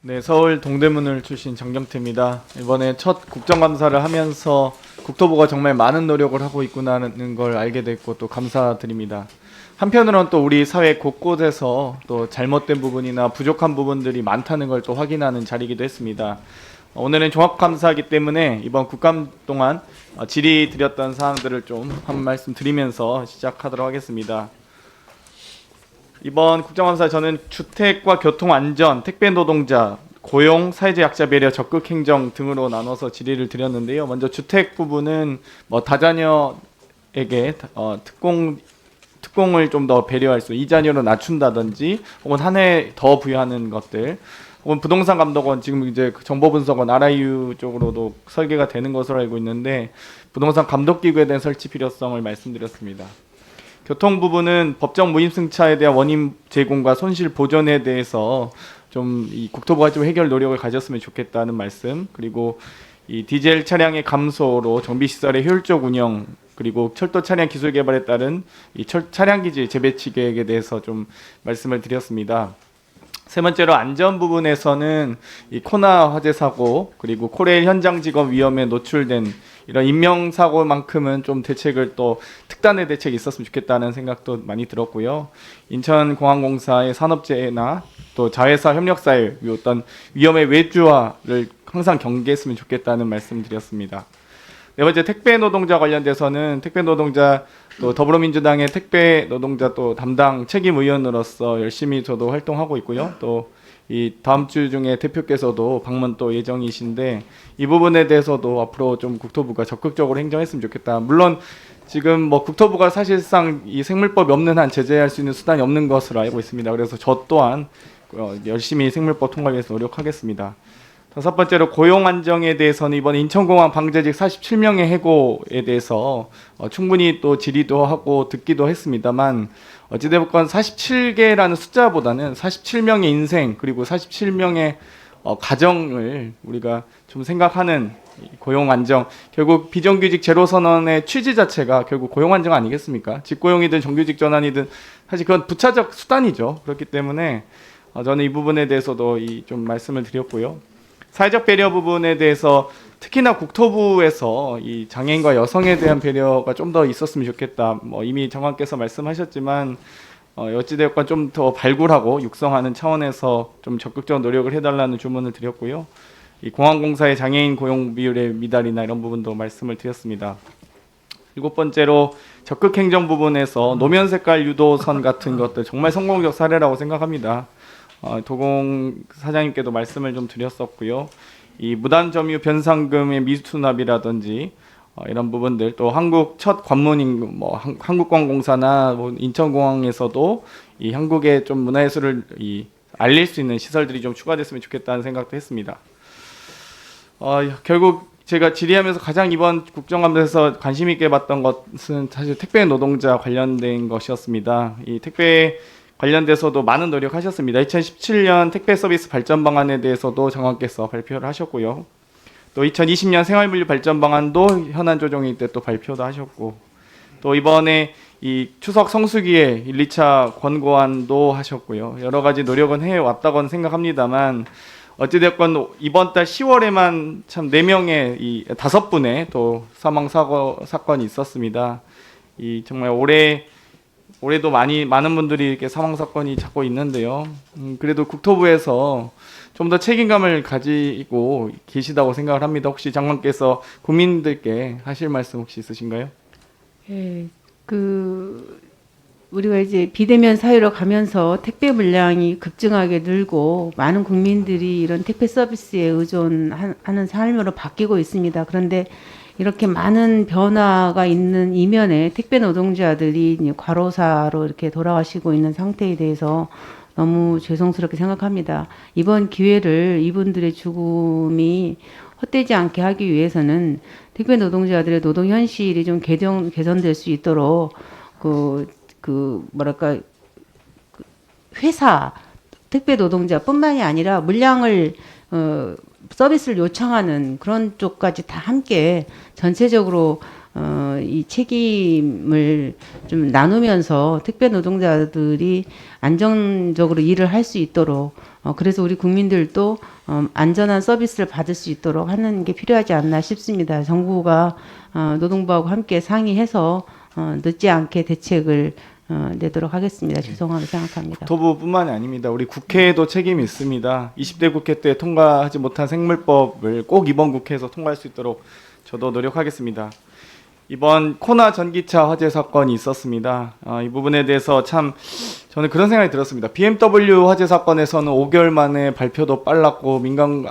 네, 서울 동대문을 출신 정경태입니다. 이번에 첫 국정감사를 하면서 국토부가 정말 많은 노력을 하고 있구나는 걸 알게 됐고 또 감사드립니다. 한편으로는 또 우리 사회 곳곳에서 또 잘못된 부분이나 부족한 부분들이 많다는 걸 또 확인하는 자리이기도 했습니다. 오늘은 종합감사이기 때문에 이번 국감 동안 질의드렸던 사항들을 좀 한 말씀 드리면서 시작하도록 하겠습니다. 이번 국정감사 저는 주택과 교통안전, 택배 노동자, 고용, 사회적 약자 배려, 적극 행정 등으로 나눠서 질의를 드렸는데요. 먼저 주택 부분은 다자녀에게 특공을 좀 더 배려할 수, 이자녀로 낮춘다든지, 혹은 한 해 더 부여하는 것들, 혹은 부동산 감독원 지금 이제 정보분석원 RIU 쪽으로도 설계가 되는 것으로 알고 있는데 부동산 감독기구에 대한 설치 필요성을 말씀드렸습니다. 교통 부분은 법정 무임승차에 대한 원인 제공과 손실 보전에 대해서 좀 이 국토부가 좀 해결 노력을 가졌으면 좋겠다는 말씀, 그리고 이 디젤 차량의 감소로 정비 시설의 효율적 운영, 그리고 철도 차량 기술 개발에 따른 이 차량 기지 재배치 계획에 대해서 좀 말씀을 드렸습니다. 세 번째로 안전 부분에서는 이 코나 화재 사고, 그리고 코레일 현장 직업 위험에 노출된 이런 인명사고만큼은 좀 대책을 또 특단의 대책이 있었으면 좋겠다는 생각도 많이 들었고요. 인천공항공사의 산업재해나 또 자회사 협력사의 어떤 위험의 외주화를 항상 경계했으면 좋겠다는 말씀드렸습니다. 네 번째, 택배 노동자 관련돼서는 택배 노동자 또 더불어민주당의 택배 노동자 또 담당 책임 의원으로서 열심히 저도 활동하고 있고요. 또 이 다음 주 중에 대표께서도 방문 또 예정이신데 이 부분에 대해서도 앞으로 좀 국토부가 적극적으로 행정했으면 좋겠다. 물론 지금 국토부가 사실상 이 생물법이 없는 한 제재할 수 있는 수단이 없는 것으로 알고 있습니다. 그래서 저 또한 열심히 생물법 통과를 위해서 노력하겠습니다. 다섯 번째로 고용 안정에 대해서는 이번 인천공항 방재직 47명의 해고에 대해서 충분히 또 질의도 하고 듣기도 했습니다만 어찌됐건 47개라는 숫자보다는 47명의 인생 그리고 47명의 가정을 우리가 좀 생각하는 고용 안정, 결국 비정규직 제로 선언의 취지 자체가 결국 고용 안정 아니겠습니까? 직고용이든 정규직 전환이든 사실 그건 부차적 수단이죠. 그렇기 때문에 저는 이 부분에 대해서도 좀 말씀을 드렸고요. 사회적 배려 부분에 대해서 특히나 국토부에서 이 장애인과 여성에 대한 배려가 좀 더 있었으면 좋겠다. 이미 장관께서 말씀하셨지만 어찌되었건 좀 더 발굴하고 육성하는 차원에서 좀 적극적 노력을 해달라는 주문을 드렸고요. 이 공항공사의 장애인 고용 비율의 미달이나 이런 부분도 말씀을 드렸습니다. 일곱 번째로 적극 행정 부분에서 노면 색깔 유도선 같은 것들 정말 성공적 사례라고 생각합니다. 도공 사장님께도 말씀을 좀 드렸었고요. 이 무단 점유 변상금의 미수납이라든지 이런 부분들, 또 한국 첫 관문인 한국관공사나 인천공항에서도 이 한국의 좀 문화예술을 알릴 수 있는 시설들이 좀 추가됐으면 좋겠다는 생각도 했습니다. 결국 제가 질의하면서 가장 이번 국정감사에서 관심 있게 봤던 것은 사실 택배 노동자 관련된 것이었습니다. 이 택배 관련돼서도 많은 노력하셨습니다. 2017년 택배 서비스 발전 방안에 대해서도 장관께서 발표를 하셨고요. 또 2020년 생활물류 발전 방안도 현안 조정회 때 또 발표도 하셨고, 또 이번에 이 추석 성수기에 1, 2차 권고안도 하셨고요. 여러 가지 노력은 해왔다고는 생각합니다만 어찌됐건 이번 달 10월에만 참 4명의 5분의 또 사망 사건이 있었습니다. 정말 올해도 많은 분들이 이렇게 사망 사건이 자꾸 있는데요. 그래도 국토부에서 좀 더 책임감을 가지고 계시다고 생각을 합니다. 혹시 장관께서 국민들께 하실 말씀 혹시 있으신가요? 예, 우리가 이제 비대면 사회로 가면서 택배 물량이 급증하게 늘고 많은 국민들이 이런 택배 서비스에 의존하는 삶으로 바뀌고 있습니다. 그런데 이렇게 많은 변화가 있는 이면에 택배 노동자들이 이제 과로사로 이렇게 돌아가시고 있는 상태에 대해서 너무 죄송스럽게 생각합니다. 이번 기회를 이분들의 죽음이 헛되지 않게 하기 위해서는 택배 노동자들의 노동 현실이 좀 개선될 수 있도록 회사 택배 노동자뿐만이 아니라 물량을 서비스를 요청하는 그런 쪽까지 다 함께 전체적으로 이 책임을 좀 나누면서 택배 노동자들이 안정적으로 일을 할 수 있도록 그래서 우리 국민들도 안전한 서비스를 받을 수 있도록 하는 게 필요하지 않나 싶습니다. 정부가 노동부하고 함께 상의해서 늦지 않게 대책을 내도록 하겠습니다. 죄송하게 생각합니다. 국토부뿐만이 아닙니다. 우리 국회에도 책임이 있습니다. 20대 국회 때 통과하지 못한 생물법을 꼭 이번 국회에서 통과할 수 있도록 저도 노력하겠습니다. 이번 코나 전기차 화재 사건이 있었습니다. 이 부분에 대해서 참 저는 그런 생각이 들었습니다. BMW 화재 사건에서는 5개월 만에 발표도 빨랐고 민간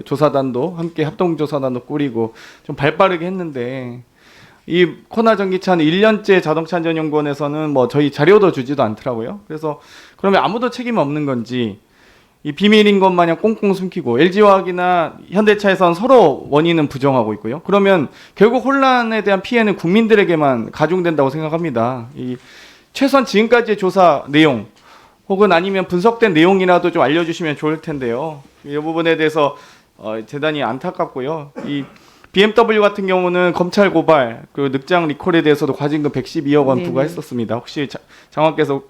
조사단도 함께 합동조사단도 꾸리고 좀 발빠르게 했는데 이 코나 전기차는 1년째 자동차안전연구원에서는 뭐 저희 자료도 주지도 않더라고요. 그래서 그러면 아무도 책임 없는 건지 이 비밀인 것 마냥 꽁꽁 숨기고 LG화학이나 현대차에서는 서로 원인은 부정하고 있고요. 그러면 결국 혼란에 대한 피해는 국민들에게만 가중된다고 생각합니다. 이 최소한 지금까지의 조사 내용 혹은 아니면 분석된 내용이라도 좀 알려주시면 좋을 텐데요. 이 부분에 대해서 대단히 안타깝고요. 이 BMW 같은 경우는 검찰 고발 그리고 늑장 리콜에 대해서도 과징금 112억 원 네네. 부과했었습니다. 혹시 장관께서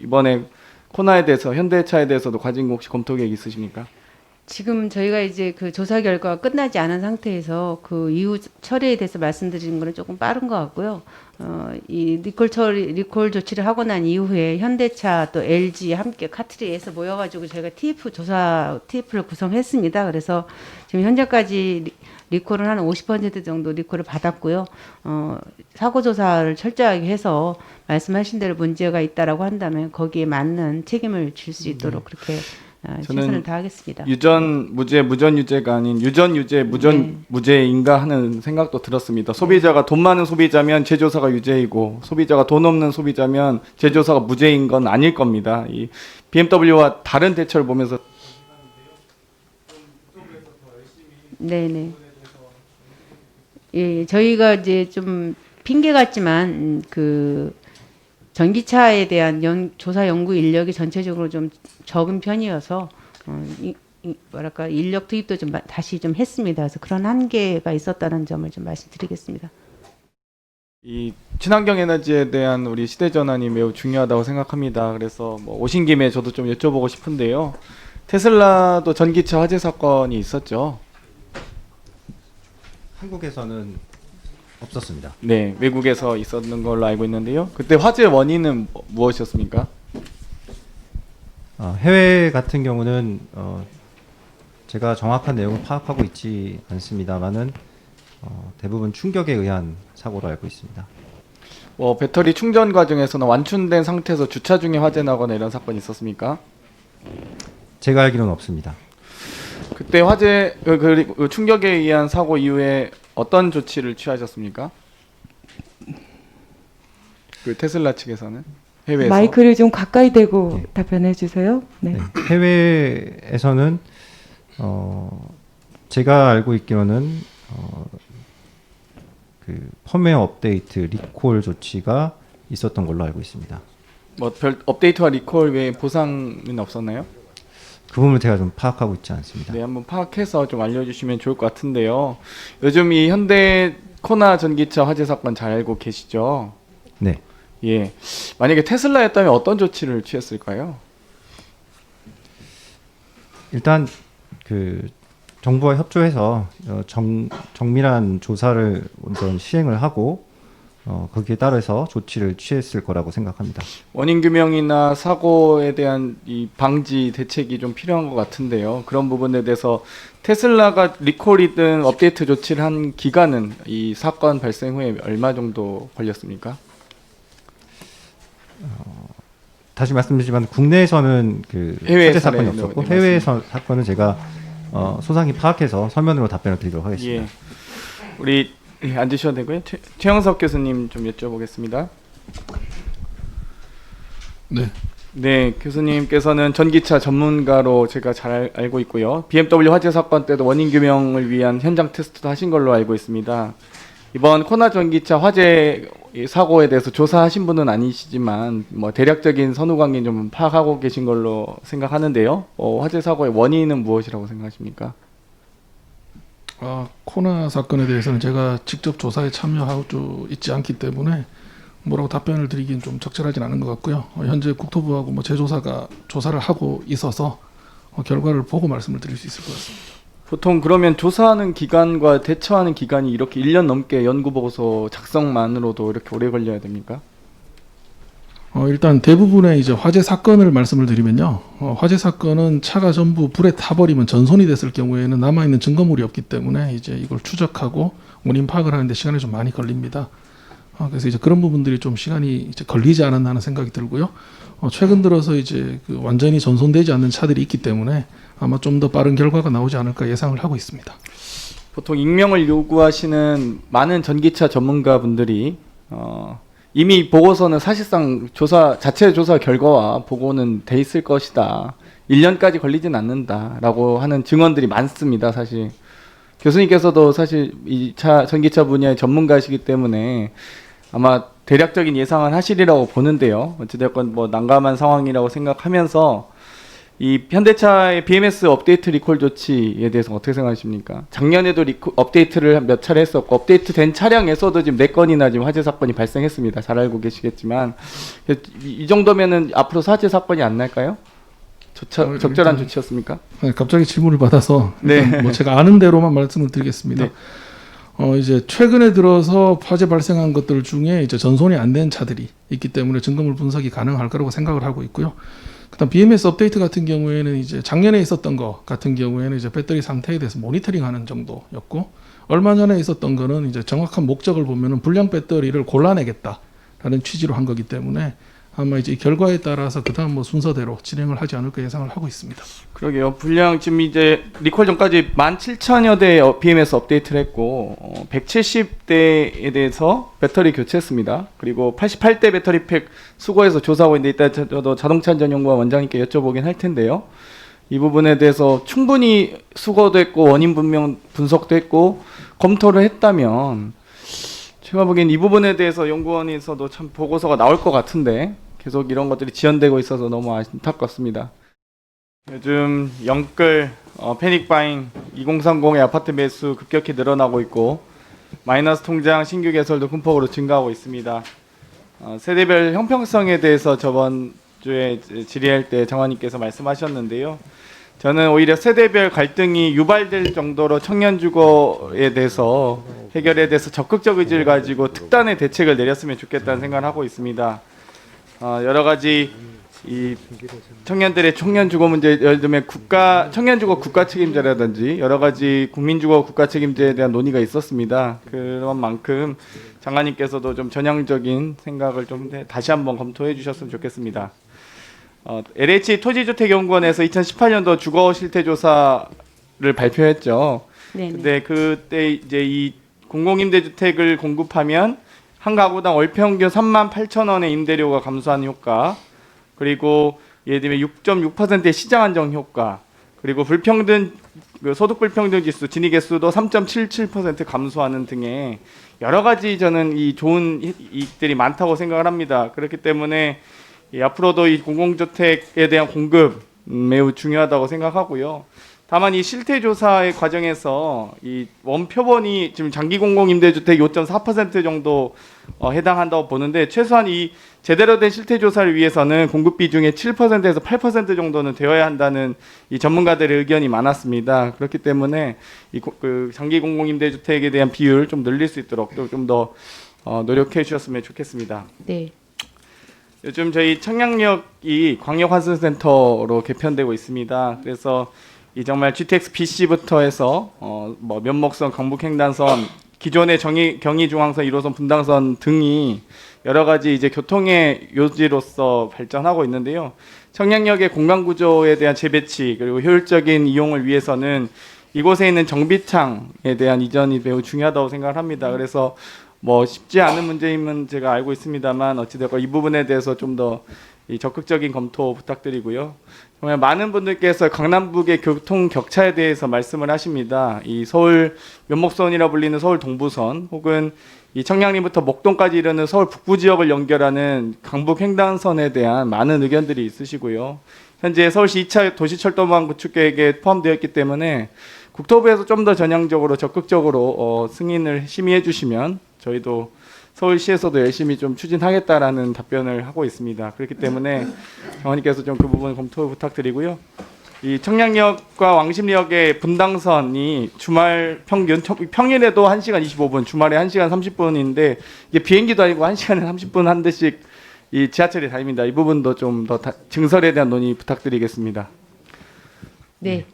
이번에 코나에 대해서 현대차에 대해서도 과징금 혹시 검토 계획 있으십니까? 지금 저희가 이제 그 조사 결과가 끝나지 않은 상태에서 그 이후 처리에 대해서 말씀드리는 거는 조금 빠른 것 같고요. 이 리콜 조치를 하고 난 이후에 현대차 또 LG 함께 카트리에서 모여가지고 저희가 TF를 구성했습니다. 그래서 지금 현재까지 리콜은 한 50% 정도 리콜을 받았고요. 사고 조사를 철저하게 해서 말씀하신 대로 문제가 있다라고 한다면 거기에 맞는 책임을 질 수 있도록 그렇게 최선을 다하겠습니다. 유전 무죄 무전 유죄가 아닌 유전 유죄 무전 무죄인가 하는 생각도 들었습니다. 소비자가 돈 많은 소비자면 제조사가 유죄이고 소비자가 돈 없는 소비자면 제조사가 무죄인 건 아닐 겁니다. 이 BMW와 다른 대처를 보면서 네네. 예, 저희가 이제 좀 핑계 같지만 그 전기차에 대한 조사 연구 인력이 전체적으로 좀 적은 편이어서 뭐랄까 인력 투입도 좀 다시 좀 했습니다. 그래서 그런 한계가 있었다는 점을 좀 말씀드리겠습니다. 이 친환경 에너지에 대한 우리 시대 전환이 매우 중요하다고 생각합니다. 그래서 뭐 오신 김에 저도 좀 여쭤보고 싶은데요. 테슬라도 전기차 화재 사건이 있었죠. 한국에서는 없었습니다. 네, 외국에서 있었는 걸로 알고 있는데요. 그때 화재 원인은 무엇이었습니까? 해외 같은 경우는 제가 정확한 내용을 파악하고 있지 않습니다만은 대부분 충격에 의한 사고로 알고 있습니다. 배터리 충전 과정에서는 완충된 상태에서 주차 중에 화재 나거나 이런 사건이 있었습니까? 제가 알기로는 없습니다. 그때 화재 그리고 충격에 의한 사고 이후에 어떤 조치를 취하셨습니까? 그 테슬라 측에서는 해외에서 마이크를 좀 가까이 대고 답변해 주세요. 네. 네, 해외에서는 제가 알고 있기로는 그 펌웨어 업데이트 리콜 조치가 있었던 걸로 알고 있습니다. 뭐 별 업데이트와 리콜 외에 보상은 없었나요? 그 부분을 제가 좀 파악하고 있지 않습니다. 네, 한번 파악해서 좀 알려주시면 좋을 것 같은데요. 요즘 이 현대 코나 전기차 화재 사건 잘 알고 계시죠? 네. 예. 만약에 테슬라였다면 어떤 조치를 취했을까요? 일단 그 정부와 협조해서 정밀한 조사를 우선 시행을 하고 거기에 따라서 조치를 취했을 거라고 생각합니다. 원인 규명이나 사고에 대한 이 방지 대책이 좀 필요한 것 같은데요. 그런 부분에 대해서 테슬라가 리콜이든 업데이트 조치를 한 기간은 이 사건 발생 후에 얼마 정도 걸렸습니까? 다시 말씀드리지만 국내에서는 그 해외 화재 사건이 사례는 없었고 네, 해외 사건은 제가 소상히 파악해서 서면으로 답변을 드리도록 하겠습니다. 예. 우리 앉으셔도 되고요. 최영석 교수님 좀 여쭤보겠습니다. 네. 네, 교수님께서는 전기차 전문가로 제가 잘 알고 있고요. BMW 화재 사건 때도 원인 규명을 위한 현장 테스트도 하신 걸로 알고 있습니다. 이번 코나 전기차 화재 사고에 대해서 조사하신 분은 아니시지만 뭐 대략적인 선후 관계 좀 파악하고 계신 걸로 생각하는데요. 화재 사고의 원인은 무엇이라고 생각하십니까? 코나 사건에 대해서는 제가 직접 조사에 참여하고 있지 않기 때문에 뭐라고 답변을 드리긴 좀 적절하진 않은 것 같고요. 현재 국토부하고 뭐 재조사가 조사를 하고 있어서 결과를 보고 말씀을 드릴 수 있을 것 같습니다. 보통 그러면 조사하는 기간과 대처하는 기간이 이렇게 1년 넘게 연구보고서 작성만으로도 이렇게 오래 걸려야 됩니까? 일단 대부분의 이제 화재 사건을 말씀을 드리면요. 화재 사건은 차가 전부 불에 타버리면 전손이 됐을 경우에는 남아있는 증거물이 없기 때문에 이제 이걸 추적하고 원인 파악을 하는데 시간이 좀 많이 걸립니다. 그래서 이제 그런 부분들이 좀 시간이 이제 걸리지 않았나 하는 생각이 들고요. 최근 들어서 이제 그 완전히 전손되지 않는 차들이 있기 때문에 아마 좀 더 빠른 결과가 나오지 않을까 예상을 하고 있습니다. 보통 익명을 요구하시는 많은 전기차 전문가분들이 이미 보고서는 사실상 자체 조사 결과와 보고는 돼 있을 것이다. 1년까지 걸리진 않는다라고 하는 증언들이 많습니다. 사실 교수님께서도 사실 이 전기차 분야의 전문가이시기 때문에 아마 대략적인 예상은 하시리라고 보는데요. 어찌됐건 뭐 난감한 상황이라고 생각하면서 이 현대차의 BMS 업데이트 리콜 조치에 대해서 어떻게 생각하십니까? 작년에도 업데이트를 몇 차례 했었고 업데이트 된 차량에서도 지금 4건이나 지금 화재 사건이 발생했습니다. 잘 알고 계시겠지만 이 정도면은 앞으로 화재 사건이 안 날까요? 적절한 조치였습니까? 네, 갑자기 질문을 받아서 네. 뭐 제가 아는 대로만 말씀을 드리겠습니다. 네. 이제 최근에 들어서 화재 발생한 것들 중에 이제 전손이 안 된 차들이 있기 때문에 증거물 분석이 가능할 거라고 생각을 하고 있고요. 그다음 BMS 업데이트 같은 경우에는 이제 작년에 있었던 거 같은 경우에는 이제 배터리 상태에 대해서 모니터링하는 정도였고 얼마 전에 있었던 거는 이제 정확한 목적을 보면은 불량 배터리를 골라내겠다라는 취지로 한 거기 때문에 아마 이제 결과에 따라서 그다음 뭐 순서대로 진행을 하지 않을까 예상을 하고 있습니다. 그러게요. 불량 지금 이제 리콜 전까지 17,000여 대 BMS 업데이트를 했고 170대에 대해서 배터리 교체했습니다. 그리고 88대 배터리 팩 수거해서 조사하고 있는데 이따 저도 자동차 안전연구원 원장님께 여쭤보긴 할 텐데요. 이 부분에 대해서 충분히 수거됐고 원인 분명 분석도 했고 검토를 했다면 제가 보기엔 이 부분에 대해서 연구원에서도 참 보고서가 나올 것 같은데 계속 이런 것들이 지연되고 있어서 너무 안타깝습니다. 요즘 영끌 패닉바잉 2030의 아파트 매수 급격히 늘어나고 있고 마이너스 통장 신규 개설도 큰 폭으로 증가하고 있습니다. 세대별 형평성에 대해서 저번 주에 질의할 때 장관님께서 말씀하셨는데요. 저는 오히려 세대별 갈등이 유발될 정도로 청년 주거에 대해서 해결에 대해서 적극적 의지를 가지고 특단의 대책을 내렸으면 좋겠다는 생각을 하고 있습니다. 여러 가지 이 청년들의 청년 주거 문제, 예를 들면 청년 주거 국가 책임제라든지 여러 가지 국민 주거 국가 책임제에 대한 논의가 있었습니다. 그런 만큼 장관님께서도 좀 전향적인 생각을 좀 다시 한번 검토해 주셨으면 좋겠습니다. LH 토지주택연구원에서 2018년도 주거 실태 조사를 발표했죠. 네. 근데 그때 이제 이 공공임대주택을 공급하면 한 가구당 월평균 38,000원의 임대료가 감소하는 효과, 그리고 예를 들면 6.6%의 시장 안정 효과, 그리고 소득 불평등 지수 진위 개수도 3.77% 감소하는 등의 여러 가지 저는 이 좋은 이익들이 많다고 생각을 합니다. 그렇기 때문에 앞으로도 이 공공주택에 대한 공급 매우 중요하다고 생각하고요. 다만 이 실태조사의 과정에서 이 원표본이 지금 장기 공공임대주택 5.4% 정도 해당한다고 보는데 최소한 이 제대로 된 실태조사를 위해서는 공급 비중의 7%에서 8% 정도는 되어야 한다는 이 전문가들의 의견이 많았습니다. 그렇기 때문에 그 장기 공공임대주택에 대한 비율 좀 늘릴 수 있도록 또 좀 더 노력해 주셨으면 좋겠습니다. 네. 요즘 저희 청량역이 광역환승센터로 개편되고 있습니다. 그래서 이 정말 GTX BC부터 해서 뭐 면목선, 강북횡단선, 기존의 경의중앙선, 1호선, 분당선 등이 여러 가지 이제 교통의 요지로서 발전하고 있는데요. 청량역의 공간 구조에 대한 재배치 그리고 효율적인 이용을 위해서는 이곳에 있는 정비창에 대한 이전이 매우 중요하다고 생각을 합니다. 그래서 뭐 쉽지 않은 문제임은 제가 알고 있습니다만 어찌됐건 이 부분에 대해서 좀 더 적극적인 검토 부탁드리고요. 정말 많은 분들께서 강남북의 교통 격차에 대해서 말씀을 하십니다. 이 서울 면목선이라 불리는 서울 동부선 혹은 이 청량리부터 목동까지 이르는 서울 북부 지역을 연결하는 강북 횡단선에 대한 많은 의견들이 있으시고요. 현재 서울시 2차 도시철도망 구축 계획에 포함되어 있기 때문에 국토부에서 좀 더 전향적으로 적극적으로 승인을 심의해 주시면 저희도 서울시에서도 열심히 좀 추진하겠다라는 답변을 하고 있습니다. 그렇기 때문에 장관님께서 좀 그 부분 검토 부탁드리고요. 이 청량역과 왕십리역의 분당선이 주말 평일에도 1시간 25분, 주말에 1시간 30분인데 이게 비행기도 아니고 1시간에 30분 한 대씩 이 지하철이 다닙니다. 이 부분도 좀 더 증설에 대한 논의 부탁드리겠습니다. 네.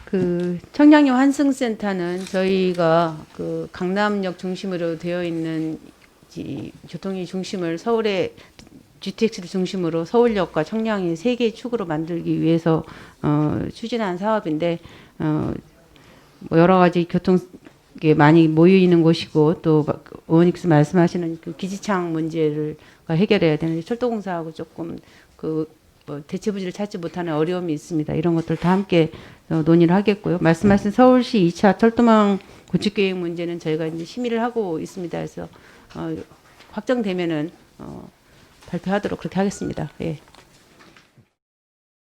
그 청량역 환승센터는 저희가 그 강남역 중심으로 되어 있는 교통의 중심을 서울의 GTX를 중심으로 서울역과 청량이 세 개의 축으로 만들기 위해서 추진한 사업인데 뭐 여러 가지 교통에 많이 모여 있는 곳이고 또 의원님께서 말씀하시는 그 기지창 문제를 해결해야 되는데 철도공사하고 조금 뭐 대체 부지를 찾지 못하는 어려움이 있습니다. 이런 것들 다 함께 논의를 하겠고요. 말씀하신 서울시 2차 철도망 구축 계획 문제는 저희가 이제 심의를 하고 있습니다. 그래서 확정되면은 발표하도록 그렇게 하겠습니다. 예.